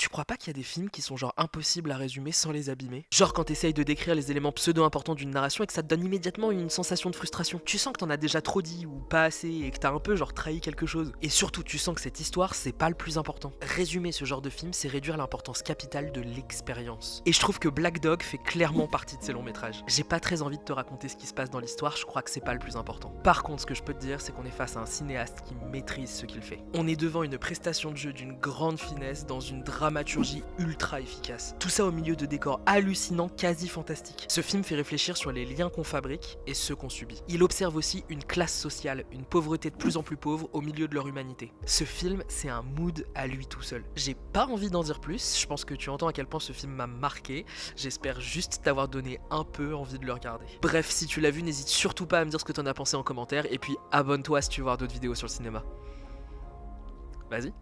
Tu crois pas qu'il y a des films qui sont genre impossibles à résumer sans les abîmer? Genre quand t'essayes de décrire les éléments pseudo-importants d'une narration et que ça te donne immédiatement une sensation de frustration. Tu sens que t'en as déjà trop dit ou pas assez et que t'as un peu genre trahi quelque chose. Et surtout, tu sens que cette histoire, c'est pas le plus important. Résumer ce genre de film, c'est réduire l'importance capitale de l'expérience. Et je trouve que Black Dog fait clairement partie de ces longs métrages. J'ai pas très envie de te raconter ce qui se passe dans l'histoire, je crois que c'est pas le plus important. Par contre, ce que je peux te dire, c'est qu'on est face à un cinéaste qui maîtrise ce qu'il fait. On est devant une prestation de jeu d'une grande finesse dans une dramaturgie ultra efficace. Tout ça au milieu de décors hallucinants, quasi fantastiques. Ce film fait réfléchir sur les liens qu'on fabrique et ceux qu'on subit. Il observe aussi une classe sociale, une pauvreté de plus en plus pauvre au milieu de leur humanité. Ce film, c'est un mood à lui tout seul. J'ai pas envie d'en dire plus, je pense que tu entends à quel point ce film m'a marqué. J'espère juste t'avoir donné un peu envie de le regarder. Bref, si tu l'as vu, n'hésite surtout pas à me dire ce que t'en as pensé en commentaire et puis abonne-toi si tu veux voir d'autres vidéos sur le cinéma. Vas-y.